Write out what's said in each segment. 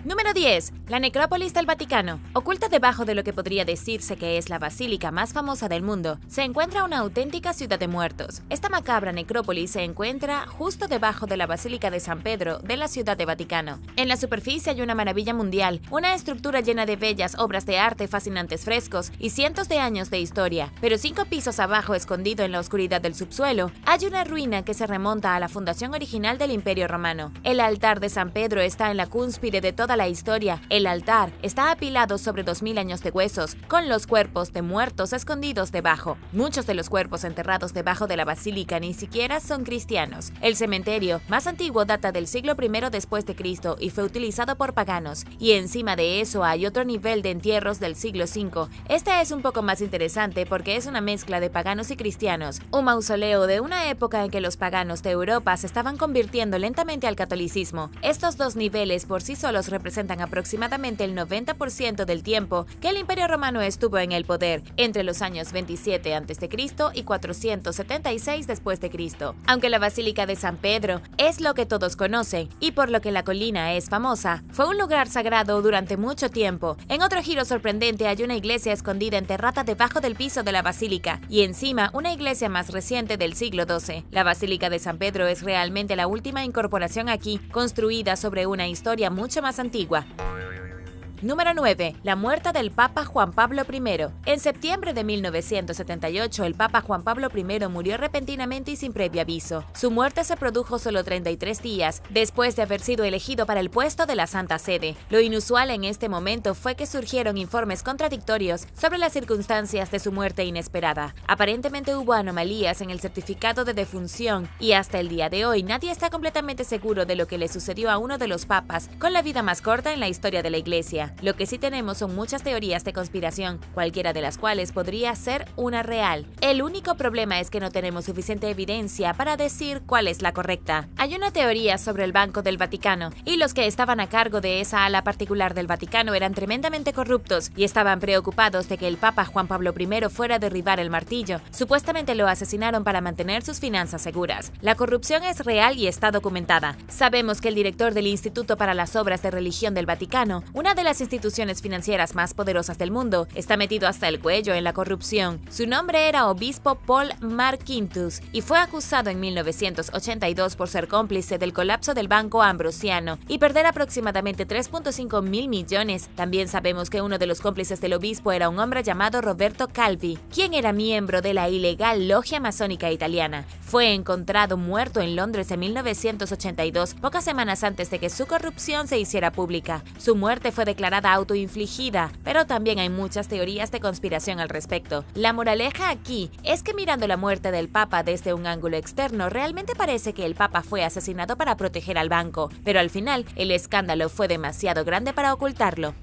Número 10. La necrópolis del Vaticano. Oculta debajo de lo que podría decirse que es la basílica más famosa del mundo, se encuentra una auténtica ciudad de muertos. Esta macabra necrópolis se encuentra justo debajo de la Basílica de San Pedro de la Ciudad de Vaticano. En la superficie hay una maravilla mundial, una estructura llena de bellas obras de arte, fascinantes frescos y cientos de años de historia. Pero 5 pisos abajo, escondido en la oscuridad del subsuelo, hay una ruina que se remonta a la fundación original del Imperio Romano. El altar de San Pedro está en la cúspide de toda la historia. El altar está apilado sobre 2000 años de huesos, con los cuerpos de muertos escondidos debajo. Muchos de los cuerpos enterrados debajo de la basílica ni siquiera son cristianos. El cementerio más antiguo data del siglo I después de Cristo y fue utilizado por paganos. Y encima de eso hay otro nivel de entierros del siglo V. Este es un poco más interesante porque es una mezcla de paganos y cristianos. Un mausoleo de una época en que los paganos de Europa se estaban convirtiendo lentamente al catolicismo. Estos dos niveles por sí solos representan aproximadamente el 90% del tiempo que el Imperio Romano estuvo en el poder, entre los años 27 a.C. y 476 después de Cristo. Aunque la Basílica de San Pedro es lo que todos conocen y por lo que la colina es famosa, fue un lugar sagrado durante mucho tiempo. En otro giro sorprendente hay una iglesia escondida enterrada debajo del piso de la basílica y encima una iglesia más reciente del siglo XII. La Basílica de San Pedro es realmente la última incorporación aquí, construida sobre una historia mucho más antigua. Número 9. La muerte del Papa Juan Pablo I. En septiembre de 1978, el Papa Juan Pablo I murió repentinamente y sin previo aviso. Su muerte se produjo solo 33 días después de haber sido elegido para el puesto de la Santa Sede. Lo inusual en este momento fue que surgieron informes contradictorios sobre las circunstancias de su muerte inesperada. Aparentemente hubo anomalías en el certificado de defunción y hasta el día de hoy nadie está completamente seguro de lo que le sucedió a uno de los papas con la vida más corta en la historia de la Iglesia. Lo que sí tenemos son muchas teorías de conspiración, cualquiera de las cuales podría ser una real. El único problema es que no tenemos suficiente evidencia para decir cuál es la correcta. Hay una teoría sobre el Banco del Vaticano, y los que estaban a cargo de esa ala particular del Vaticano eran tremendamente corruptos y estaban preocupados de que el Papa Juan Pablo I fuera a derribar el martillo. Supuestamente lo asesinaron para mantener sus finanzas seguras. La corrupción es real y está documentada. Sabemos que el director del Instituto para las Obras de Religión del Vaticano, una de las instituciones financieras más poderosas del mundo, está metido hasta el cuello en la corrupción. Su nombre era obispo Paul Marquintus y fue acusado en 1982 por ser cómplice del colapso del Banco Ambrosiano y perder aproximadamente 3.5 mil millones. También sabemos que uno de los cómplices del obispo era un hombre llamado Roberto Calvi, quien era miembro de la ilegal logia masónica italiana. Fue encontrado muerto en Londres en 1982, pocas semanas antes de que su corrupción se hiciera pública. Su muerte fue declarada autoinfligida, pero también hay muchas teorías de conspiración al respecto. La moraleja aquí es que mirando la muerte del Papa desde un ángulo externo, realmente parece que el Papa fue asesinado para proteger al banco, pero al final el escándalo fue demasiado grande para ocultarlo.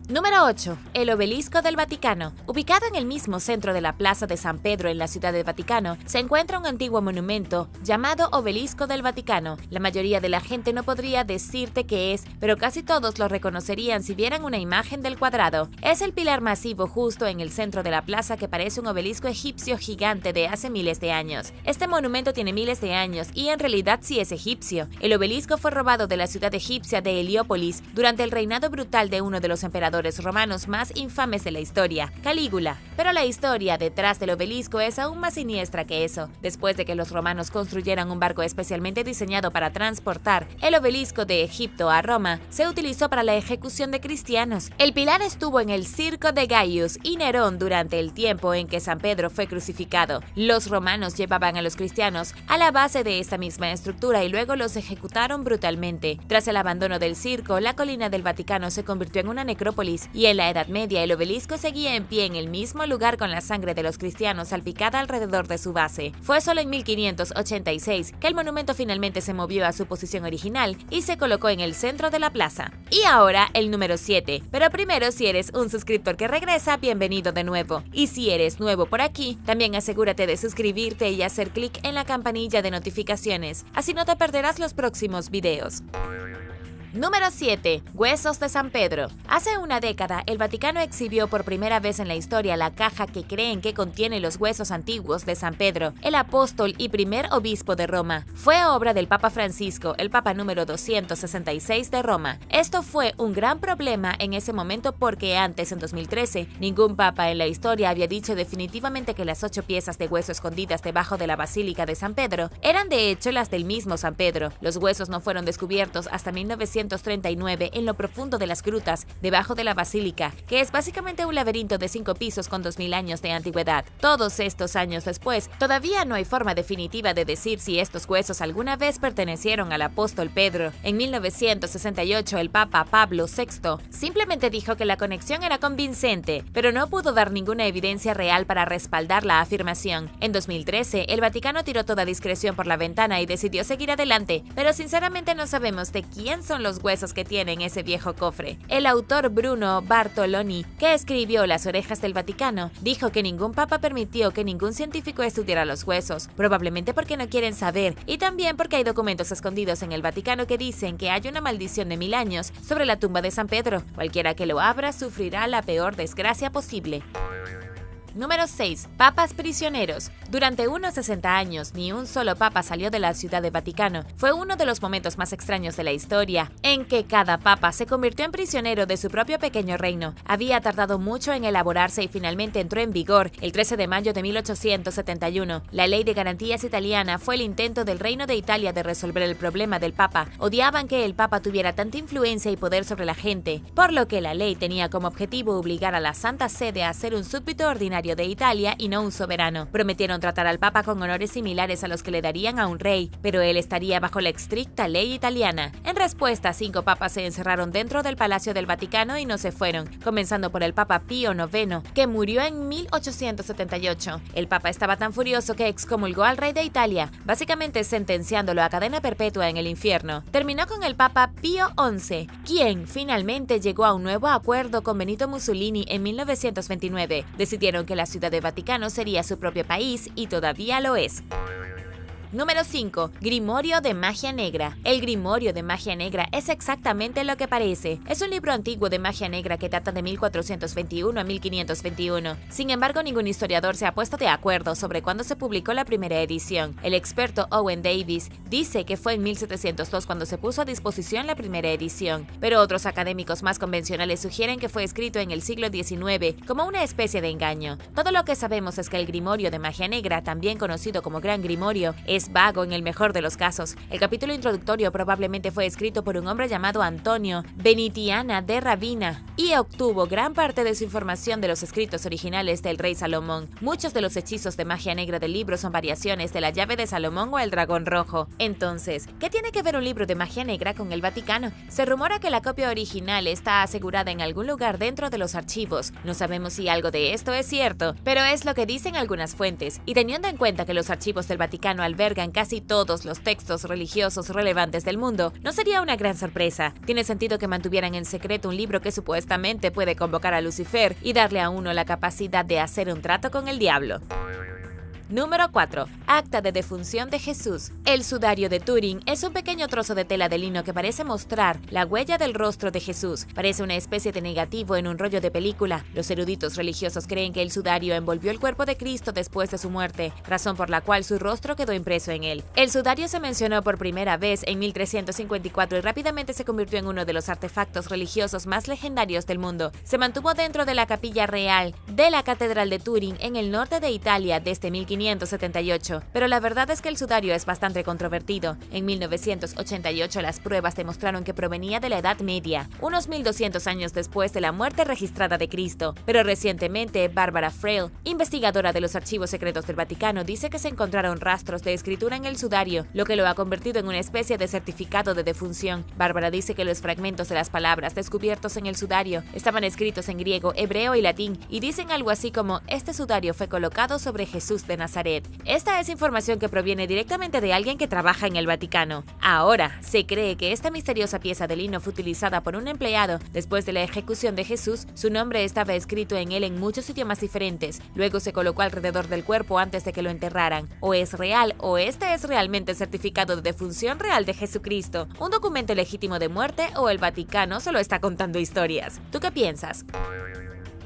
Número 8. El Obelisco del Vaticano. Ubicado en el mismo centro de la Plaza de San Pedro en la Ciudad del Vaticano, se encuentra un antiguo monumento llamado Obelisco del Vaticano. La mayoría de la gente no podría decirte qué es, pero casi todos lo reconocerían si vieran una imagen del cuadrado. Es el pilar masivo justo en el centro de la plaza que parece un obelisco egipcio gigante de hace miles de años. Este monumento tiene miles de años y en realidad sí es egipcio. El obelisco fue robado de la ciudad egipcia de Heliópolis durante el reinado brutal de uno de los emperadores romanos más infames de la historia, Calígula. Pero la historia detrás del obelisco es aún más siniestra que eso. Después de que los romanos construyeran un barco especialmente diseñado para transportar el obelisco de Egipto a Roma, se utilizó para la ejecución de cristianos. El pilar estuvo en el circo de Gaius y Nerón durante el tiempo en que San Pedro fue crucificado. Los romanos llevaban a los cristianos a la base de esta misma estructura y luego los ejecutaron brutalmente. Tras el abandono del circo, la colina del Vaticano se convirtió en una necrópolis y en la Edad Media el obelisco seguía en pie en el mismo lugar con la sangre de los cristianos salpicada alrededor de su base. Fue solo en 1586 que el monumento finalmente se movió a su posición original y se colocó en el centro de la plaza. Y ahora el número 7. Pero primero, si eres un suscriptor que regresa, bienvenido de nuevo. Y si eres nuevo por aquí, también asegúrate de suscribirte y hacer clic en la campanilla de notificaciones, así no te perderás los próximos videos. Número 7. Huesos de San Pedro. Hace una década, el Vaticano exhibió por primera vez en la historia la caja que creen que contiene los huesos antiguos de San Pedro, el apóstol y primer obispo de Roma. Fue obra del Papa Francisco, el Papa número 266 de Roma. Esto fue un gran problema en ese momento porque antes, en 2013, ningún papa en la historia había dicho definitivamente que las 8 piezas de hueso escondidas debajo de la Basílica de San Pedro eran de hecho las del mismo San Pedro. Los huesos no fueron descubiertos hasta 1939 en lo profundo de las grutas debajo de la basílica, que es básicamente un laberinto de 5 pisos con 2000 años de antigüedad. Todos estos años después, todavía no hay forma definitiva de decir si estos huesos alguna vez pertenecieron al apóstol Pedro. En 1968, el Papa Pablo VI simplemente dijo que la conexión era convincente, pero no pudo dar ninguna evidencia real para respaldar la afirmación. En 2013, el Vaticano tiró toda discreción por la ventana y decidió seguir adelante, pero sinceramente no sabemos de quién son los huesos que tienen ese viejo cofre. El autor Bruno Bartoloni, que escribió Las orejas del Vaticano, dijo que ningún papa permitió que ningún científico estudiara los huesos, probablemente porque no quieren saber, y también porque hay documentos escondidos en el Vaticano que dicen que hay una maldición de 1000 años sobre la tumba de San Pedro. Cualquiera que lo abra sufrirá la peor desgracia posible. Número 6. Papas prisioneros. Durante unos 60 años, ni un solo papa salió de la ciudad de Vaticano. Fue uno de los momentos más extraños de la historia, en que cada papa se convirtió en prisionero de su propio pequeño reino. Había tardado mucho en elaborarse y finalmente entró en vigor el 13 de mayo de 1871. La Ley de Garantías italiana fue el intento del Reino de Italia de resolver el problema del papa. Odiaban que el papa tuviera tanta influencia y poder sobre la gente, por lo que la ley tenía como objetivo obligar a la Santa Sede a ser un súbdito ordinario de Italia y no un soberano. Prometieron tratar al papa con honores similares a los que le darían a un rey, pero él estaría bajo la estricta ley italiana. En respuesta, 5 papas se encerraron dentro del Palacio del Vaticano y no se fueron, comenzando por el Papa Pío IX, que murió en 1878. El papa estaba tan furioso que excomulgó al rey de Italia, básicamente sentenciándolo a cadena perpetua en el infierno. Terminó con el Papa Pío XI, quien finalmente llegó a un nuevo acuerdo con Benito Mussolini en 1929. Decidieron que la ciudad de Vaticano sería su propio país y todavía lo es. Número 5. Grimorio de Magia Negra. El Grimorio de Magia Negra es exactamente lo que parece. Es un libro antiguo de magia negra que data de 1421 a 1521. Sin embargo, ningún historiador se ha puesto de acuerdo sobre cuándo se publicó la primera edición. El experto Owen Davis dice que fue en 1702 cuando se puso a disposición la primera edición, pero otros académicos más convencionales sugieren que fue escrito en el siglo XIX como una especie de engaño. Todo lo que sabemos es que el Grimorio de Magia Negra, también conocido como Gran Grimorio, es vago en el mejor de los casos. El capítulo introductorio probablemente fue escrito por un hombre llamado Antonio Benitiana de Ravenna y obtuvo gran parte de su información de los escritos originales del rey Salomón. Muchos de los hechizos de magia negra del libro son variaciones de la llave de Salomón o el dragón rojo. Entonces, ¿qué tiene que ver un libro de magia negra con el Vaticano? Se rumora que la copia original está asegurada en algún lugar dentro de los archivos. No sabemos si algo de esto es cierto, pero es lo que dicen algunas fuentes, y teniendo en cuenta que los archivos del Vaticano albergan casi todos los textos religiosos relevantes del mundo, no sería una gran sorpresa. Tiene sentido que mantuvieran en secreto un libro que supuestamente puede convocar a Lucifer y darle a uno la capacidad de hacer un trato con el diablo. Número 4. Acta de defunción de Jesús. El sudario de Turín es un pequeño trozo de tela de lino que parece mostrar la huella del rostro de Jesús. Parece una especie de negativo en un rollo de película. Los eruditos religiosos creen que el sudario envolvió el cuerpo de Cristo después de su muerte, razón por la cual su rostro quedó impreso en él. El sudario se mencionó por primera vez en 1354 y rápidamente se convirtió en uno de los artefactos religiosos más legendarios del mundo. Se mantuvo dentro de la capilla real de la Catedral de Turín en el norte de Italia desde 1578, pero la verdad es que el sudario es bastante controvertido. En 1988 las pruebas demostraron que provenía de la Edad Media, unos 1200 años después de la muerte registrada de Cristo, pero recientemente Barbara Frail, investigadora de los archivos secretos del Vaticano, dice que se encontraron rastros de escritura en el sudario, lo que lo ha convertido en una especie de certificado de defunción. Bárbara dice que los fragmentos de las palabras descubiertos en el sudario estaban escritos en griego, hebreo y latín, y dicen algo así como: este sudario fue colocado sobre Jesús de Nazaret. Nazaret. Esta es información que proviene directamente de alguien que trabaja en el Vaticano. Ahora, se cree que esta misteriosa pieza de lino fue utilizada por un empleado después de la ejecución de Jesús. Su nombre estaba escrito en él en muchos idiomas diferentes. Luego se colocó alrededor del cuerpo antes de que lo enterraran. O es real, o este es realmente el certificado de defunción real de Jesucristo, un documento legítimo de muerte, o el Vaticano solo está contando historias. ¿Tú qué piensas?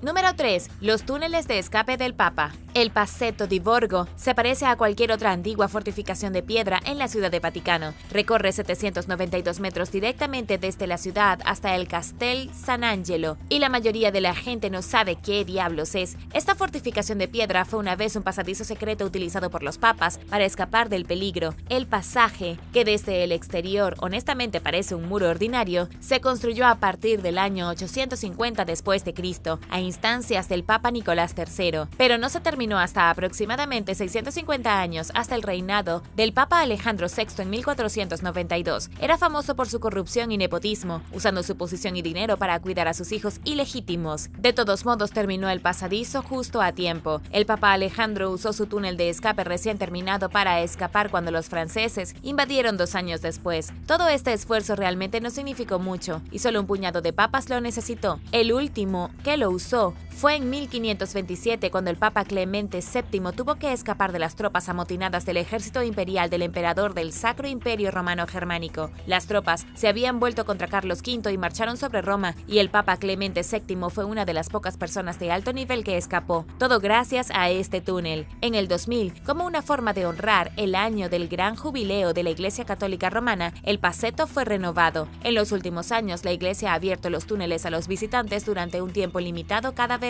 Número 3. Los túneles de escape del Papa. El Passetto di Borgo se parece a cualquier otra antigua fortificación de piedra en la ciudad de Vaticano. Recorre 792 metros directamente desde la ciudad hasta el Castel Sant'Angelo, y la mayoría de la gente no sabe qué diablos es. Esta fortificación de piedra fue una vez un pasadizo secreto utilizado por los papas para escapar del peligro. El pasaje, que desde el exterior honestamente parece un muro ordinario, se construyó a partir del año 850 después de Cristo, a instancias del Papa Nicolás III, pero no se terminó hasta aproximadamente 650 años, hasta el reinado del Papa Alejandro VI en 1492. Era famoso por su corrupción y nepotismo, usando su posición y dinero para cuidar a sus hijos ilegítimos. De todos modos, terminó el pasadizo justo a tiempo. El Papa Alejandro usó su túnel de escape recién terminado para escapar cuando los franceses invadieron 2 años después. Todo este esfuerzo realmente no significó mucho, y solo un puñado de papas lo necesitó. El último que lo usó fue en 1527, cuando el Papa Clemente VII tuvo que escapar de las tropas amotinadas del ejército imperial del emperador del Sacro Imperio Romano Germánico. Las tropas se habían vuelto contra Carlos V y marcharon sobre Roma, y el Papa Clemente VII fue una de las pocas personas de alto nivel que escapó. Todo gracias a este túnel. En el 2000, como una forma de honrar el año del gran jubileo de la Iglesia Católica Romana, el Passetto fue renovado. En los últimos años, la Iglesia ha abierto los túneles a los visitantes durante un tiempo limitado cada verano.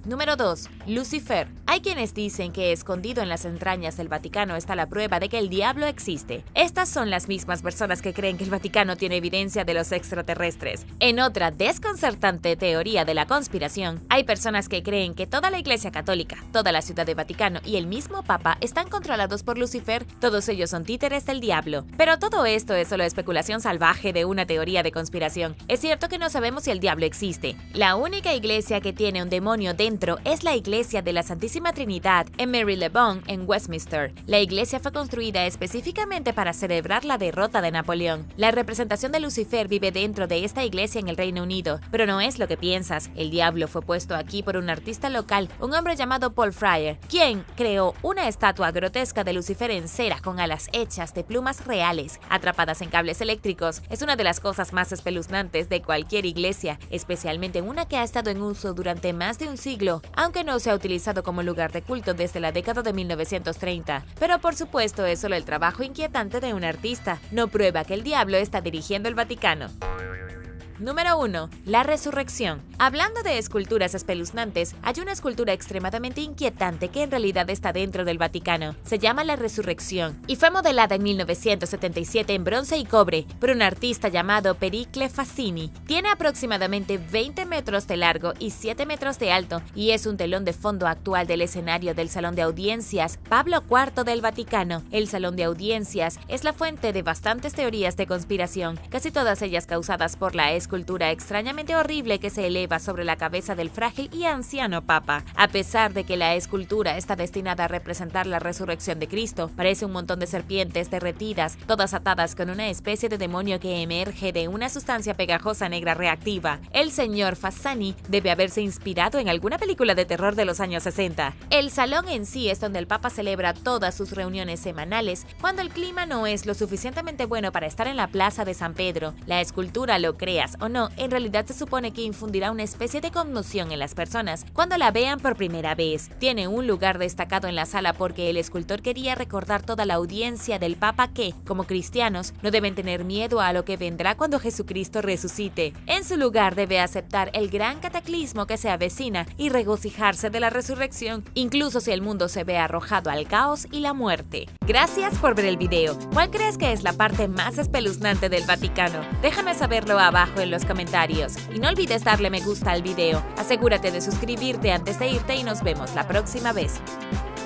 Número 2. Lucifer. Hay quienes dicen que escondido en las entrañas del Vaticano está la prueba de que el diablo existe. Estas son las mismas personas que creen que el Vaticano tiene evidencia de los extraterrestres. En otra desconcertante teoría de la conspiración, hay personas que creen que toda la Iglesia Católica, toda la ciudad de Vaticano y el mismo Papa están controlados por Lucifer. Todos ellos son títeres del diablo. Pero todo esto es solo especulación salvaje de una teoría de conspiración. Es cierto que no sabemos si el diablo existe. La única iglesia que tiene un demonio dentro es la iglesia de la Santísima Trinidad en Marylebone, en Westminster. La iglesia fue construida específicamente para celebrar la derrota de Napoleón. La representación de Lucifer vive dentro de esta iglesia en el Reino Unido, pero no es lo que piensas. El diablo fue puesto aquí por un artista local, un hombre llamado Paul Fryer, quien creó una estatua grotesca de Lucifer en cera con alas hechas de plumas reales, atrapadas en cables eléctricos. Es una de las cosas más espeluznantes de cualquier iglesia, especialmente una que ha estado en uso durante más de un siglo, aunque no se ha utilizado como lugar de culto desde la década de 1930. Pero por supuesto es solo el trabajo inquietante de un artista, no prueba que el diablo está dirigiendo el Vaticano. Número 1. La resurrección. Hablando de esculturas espeluznantes, hay una escultura extremadamente inquietante que en realidad está dentro del Vaticano. Se llama La Resurrección y fue modelada en 1977 en bronce y cobre por un artista llamado Pericle Fassini. Tiene aproximadamente 20 metros de largo y 7 metros de alto, y es un telón de fondo actual del escenario del Salón de Audiencias Pablo IV del Vaticano. El Salón de Audiencias es la fuente de bastantes teorías de conspiración, casi todas ellas causadas por la escultura extrañamente horrible que se eleva sobre la cabeza del frágil y anciano Papa. A pesar de que la escultura está destinada a representar la resurrección de Cristo, parece un montón de serpientes derretidas, todas atadas con una especie de demonio que emerge de una sustancia pegajosa negra reactiva. El señor Fassani debe haberse inspirado en alguna película de terror de los años 60. El salón en sí es donde el Papa celebra todas sus reuniones semanales, cuando el clima no es lo suficientemente bueno para estar en la plaza de San Pedro. La escultura, lo creas o no, en realidad se supone que infundirá una especie de conmoción en las personas cuando la vean por primera vez. Tiene un lugar destacado en la sala porque el escultor quería recordar toda la audiencia del Papa que, como cristianos, no deben tener miedo a lo que vendrá cuando Jesucristo resucite. En su lugar debe aceptar el gran cataclismo que se avecina y regocijarse de la resurrección, incluso si el mundo se ve arrojado al caos y la muerte. Gracias por ver el video. ¿Cuál crees que es la parte más espeluznante del Vaticano? Déjame saberlo abajo en los comentarios. Y no olvides darle me gusta al video. Asegúrate de suscribirte antes de irte y nos vemos la próxima vez.